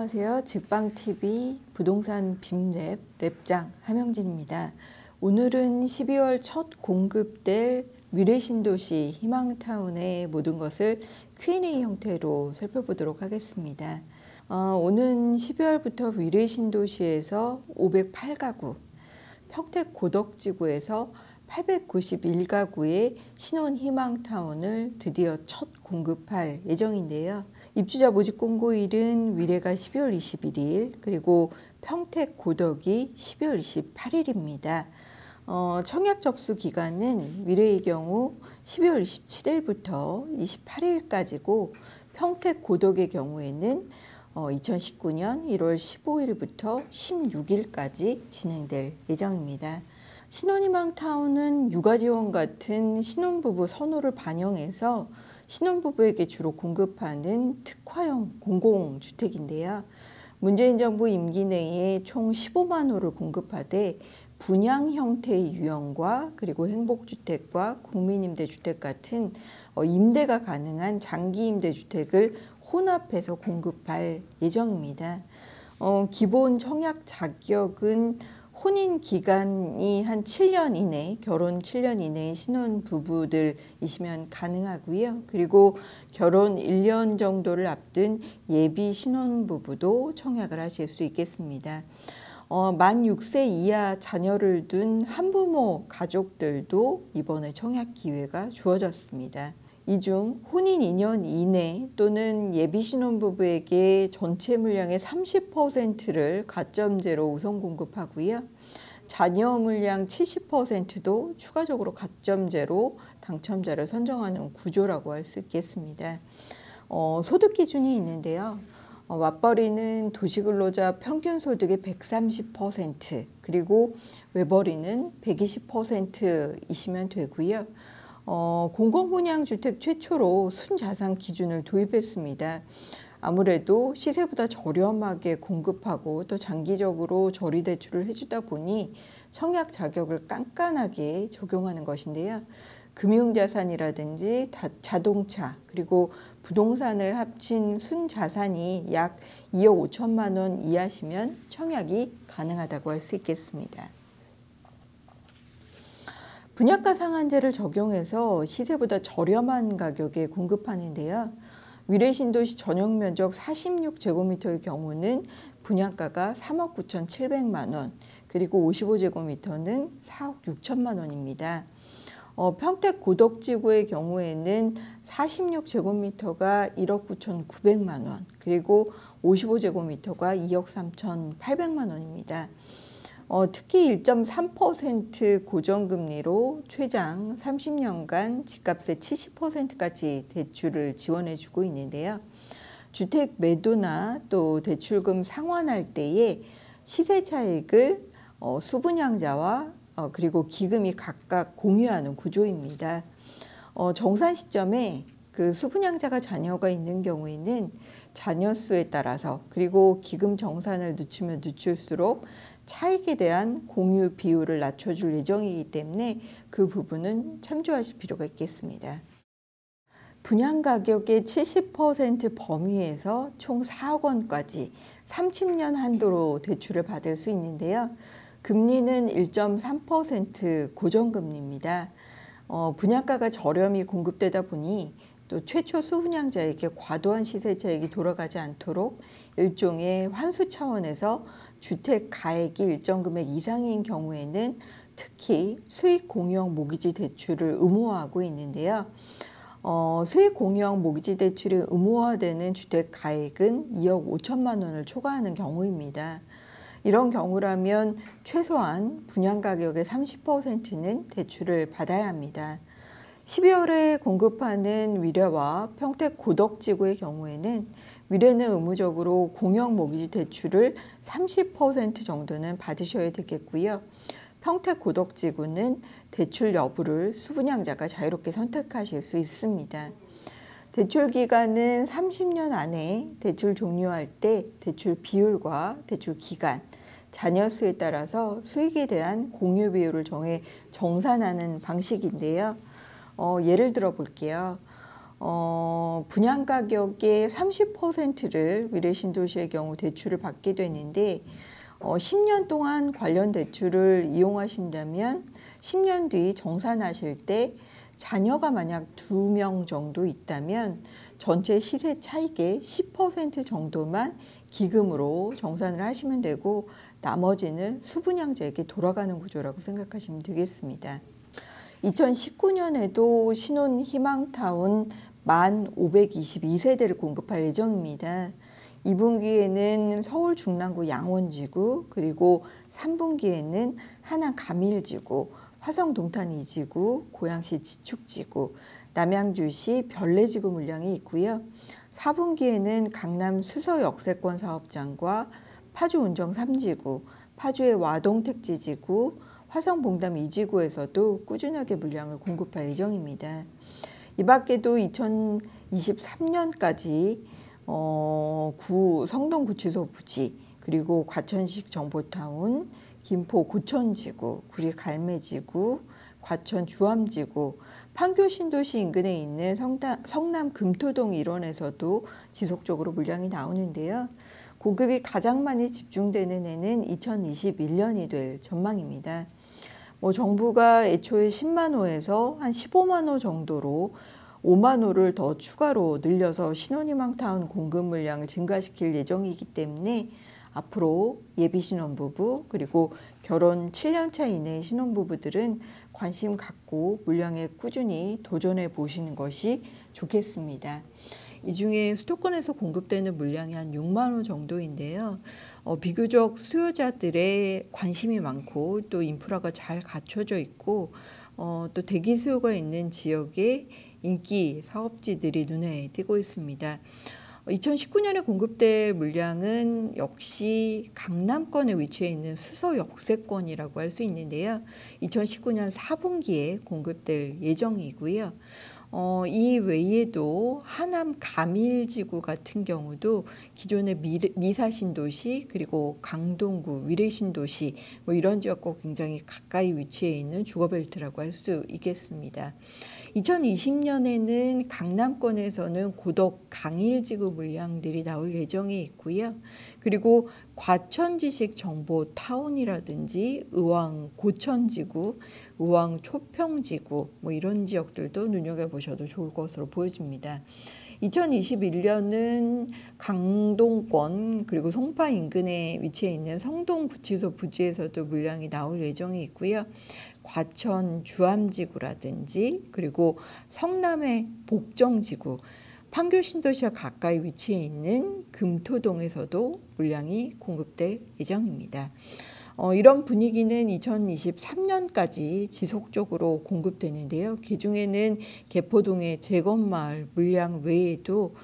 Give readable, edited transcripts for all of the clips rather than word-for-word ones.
안녕하세요. 직방TV 부동산 빔랩 랩장 함영진입니다. 오늘은 12월 첫 공급될 미래신도시 희망타운의 모든 것을 Q&A 형태로 살펴보도록 하겠습니다. 오는 12월부터 미래신도시에서 508가구, 평택 고덕지구에서 891가구의 신혼 희망타운을 드디어 첫 공급할 예정인데요. 입주자 모집 공고일은 위례가 12월 21일, 그리고 평택 고덕이 12월 28일입니다. 청약 접수 기간은 위례의 경우 12월 27일부터 28일까지고 평택 고덕의 경우에는 2019년 1월 15일부터 16일까지 진행될 예정입니다. 신혼희망타운은 육아지원 같은 신혼부부 선호를 반영해서 신혼부부에게 주로 공급하는 특화형 공공주택인데요. 문재인 정부 임기 내에 총 15만 호를 공급하되 분양 형태의 유형과 그리고 행복주택과 국민임대주택 같은 임대가 가능한 장기임대주택을 혼합해서 공급할 예정입니다. 기본 청약 자격은 혼인 기간이 한 7년 이내, 결혼 7년 이내의 신혼부부들이시면 가능하고요. 그리고 결혼 1년 정도를 앞둔 예비 신혼부부도 청약을 하실 수 있겠습니다. 만 6세 이하 자녀를 둔 한부모 가족들도 이번에 청약 기회가 주어졌습니다. 이 중 혼인 2년 이내 또는 예비 신혼부부에게 전체 물량의 30%를 가점제로 우선 공급하고요. 자녀 물량 70%도 추가적으로 가점제로 당첨자를 선정하는 구조라고 할 수 있겠습니다. 소득 기준이 있는데요. 맞벌이는 도시근로자 평균 소득의 130%, 그리고 외벌이는 120%이시면 되고요. 공공분양주택 최초로 순자산 기준을 도입했습니다. 아무래도 시세보다 저렴하게 공급하고 또 장기적으로 저리대출을 해주다 보니 청약 자격을 깐깐하게 적용하는 것인데요. 금융자산이라든지 자동차 그리고 부동산을 합친 순자산이 약 2억 5천만 원 이하시면 청약이 가능하다고 할 수 있겠습니다. 분양가 상한제를 적용해서 시세보다 저렴한 가격에 공급하는데요. 위례신도시 전용면적 46제곱미터의 경우는 분양가가 3억 9,700만 원, 그리고 55제곱미터는 4억 6천만 원입니다. 평택 고덕지구의 경우에는 46제곱미터가 1억 9,900만 원, 그리고 55제곱미터가 2억 3,800만 원입니다. 특히 1.3% 고정금리로 최장 30년간 집값의 70%까지 대출을 지원해주고 있는데요. 주택 매도나 또 대출금 상환할 때에 시세 차익을 수분양자와 그리고 기금이 각각 공유하는 구조입니다. 정산 시점에 그 수분양자가 자녀가 있는 경우에는 자녀 수에 따라서 그리고 기금 정산을 늦추면 늦출수록 차익에 대한 공유 비율을 낮춰줄 예정이기 때문에 그 부분은 참조하실 필요가 있겠습니다. 분양 가격의 70% 범위에서 총 4억 원까지 30년 한도로 대출을 받을 수 있는데요. 금리는 1.3% 고정금리입니다. 분양가가 저렴이 공급되다 보니 또 최초 수분양자에게 과도한 시세 차익이 돌아가지 않도록 일종의 환수 차원에서 주택 가액이 일정 금액 이상인 경우에는 특히 수익 공유형 모기지 대출을 의무화하고 있는데요. 수익 공유형 모기지 대출이 의무화되는 주택 가액은 2억 5천만 원을 초과하는 경우입니다. 이런 경우라면 최소한 분양가격의 30%는 대출을 받아야 합니다. 12월에 공급하는 위례와 평택 고덕지구의 경우에는 위례는 의무적으로 공영 모기지 대출을 30% 정도는 받으셔야 되겠고요. 평택 고덕지구는 대출 여부를 수분양자가 자유롭게 선택하실 수 있습니다. 대출 기간은 30년 안에 대출 종료할 때 대출 비율과 대출 기간, 자녀 수에 따라서 수익에 대한 공유 비율을 정해 정산하는 방식인데요. 예를 들어 볼게요. 분양 가격의 30%를 위례신도시의 경우 대출을 받게 되는데 10년 동안 관련 대출을 이용하신다면 10년 뒤 정산하실 때 자녀가 만약 2명 정도 있다면 전체 시세 차익의 10% 정도만 기금으로 정산을 하시면 되고 나머지는 수분양자에게 돌아가는 구조라고 생각하시면 되겠습니다. 2019년에도 신혼 희망타운 1522세대를 공급할 예정입니다. 2분기에는 서울 중랑구 양원지구, 그리고 3분기에는 하남 가밀지구, 화성 동탄 2지구, 고양시 지축지구, 남양주시 별내지구 물량이 있고요. 4분기에는 강남 수서 역세권 사업장과 파주 운정 3지구, 파주의 와동 택지지구, 화성 봉담 2지구에서도 꾸준하게 물량을 공급할 예정입니다. 이 밖에도 2023년까지 성동 구치소 부지, 그리고 과천식 정보타운, 김포 고천지구, 구리 갈매지구, 과천 주암지구, 판교 신도시 인근에 있는 성남 금토동 일원에서도 지속적으로 물량이 나오는데요. 공급이 가장 많이 집중되는 해는 2021년이 될 전망입니다. 정부가 애초에 10만 호에서 한 15만 호 정도로 5만 호를 더 추가로 늘려서 신혼희망타운 공급 물량을 증가시킬 예정이기 때문에 앞으로 예비신혼부부 그리고 결혼 7년차 이내의 신혼부부들은 관심 갖고 물량에 꾸준히 도전해 보시는 것이 좋겠습니다. 이 중에 수도권에서 공급되는 물량이 한 6만 호 정도인데요. 비교적 수요자들의 관심이 많고 또 인프라가 잘 갖춰져 있고 또 대기 수요가 있는 지역의 인기 사업지들이 눈에 띄고 있습니다. 2019년에 공급될 물량은 역시 강남권에 위치해 있는 수서 역세권이라고 할 수 있는데요. 2019년 4분기에 공급될 예정이고요. 이 외에도 하남 가밀지구 같은 경우도 기존의 미사신도시 그리고 강동구 위례신도시 이런 지역과 굉장히 가까이 위치해 있는 주거벨트라고 할 수 있겠습니다. 2020년에는 강남권에서는 고덕 강일지구 물량들이 나올 예정이 있고요. 그리고 과천지식 정보타운이라든지 의왕 고천지구, 의왕 초평지구 이런 지역들도 눈여겨보셔도 좋을 것으로 보여집니다. 2021년은 강동권 그리고 송파 인근에 위치해 있는 성동구치소 부지에서도 물량이 나올 예정이 있고요. 과천 주암지구라든지 그리고 성남의 복정지구, 판교 신도시와 가까이 위치해 있는 금토동에서도 물량이 공급될 예정입니다. 이런 분위기는 2023년까지 지속적으로 공급되는데요. 그중에는 개포동의 재건마을 물량 외에도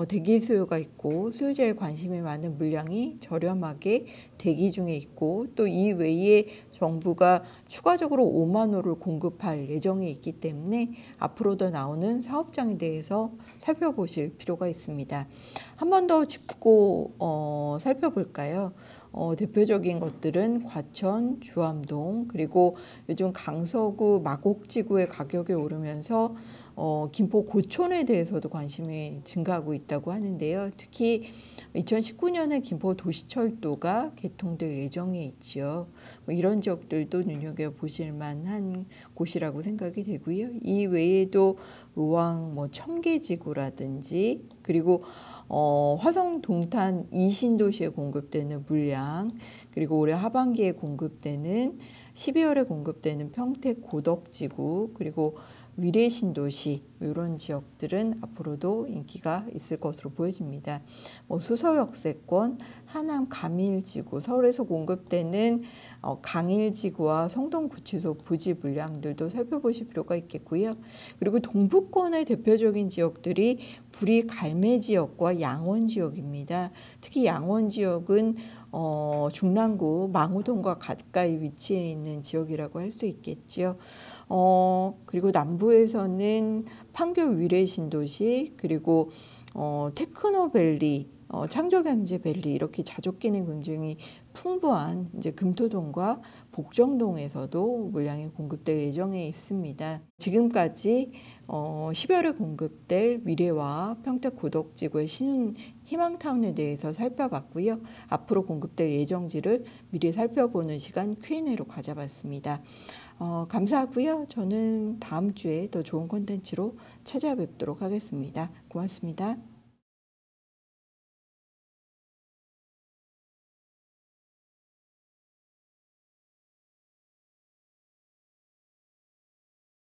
대기 수요가 있고 수요자의 관심이 많은 물량이 저렴하게 대기 중에 있고 또 이 외에 정부가 추가적으로 5만 호를 공급할 예정에 있기 때문에 앞으로 더 나오는 사업장에 대해서 살펴보실 필요가 있습니다. 한 번 더 짚고 살펴볼까요? 대표적인 것들은 과천, 주암동, 그리고 요즘 강서구, 마곡지구의 가격이 오르면서 김포 고촌에 대해서도 관심이 증가하고 있다고 하는데요. 특히 2019년에 김포 도시철도가 개통될 예정에 있죠. 이런 지역들도 눈여겨보실 만한 곳이라고 생각이 되고요. 이 외에도 의왕 청계지구라든지 그리고 화성 동탄 이신도시에 공급되는 물량, 그리고 올해 하반기에 공급되는 12월에 공급되는 평택 고덕지구, 그리고 위례신도시 이런 지역들은 앞으로도 인기가 있을 것으로 보여집니다. 수서역세권, 하남 가밀지구, 서울에서 공급되는 강일지구와 성동구치소 부지 물량들도 살펴보실 필요가 있겠고요. 그리고 동부권의 대표적인 지역들이 구리 갈매지역과 양원지역입니다. 특히 양원지역은 중랑구 망우동과 가까이 위치해 있는 지역이라고 할 수 있겠죠. 그리고 남부에서는 판교 위례신도시 그리고 테크노밸리 창조경제밸리 이렇게 자족기능 굉장히 풍부한 이제 금토동과 복정동에서도 물량이 공급될 예정에 있습니다. 지금까지 10월에 공급될 위례와 평택 고덕지구의 신혼 희망타운에 대해서 살펴봤고요. 앞으로 공급될 예정지를 미리 살펴보는 시간 Q&A로 가져봤습니다. 감사하고요. 저는 다음 주에 더 좋은 콘텐츠로 찾아뵙도록 하겠습니다. 고맙습니다.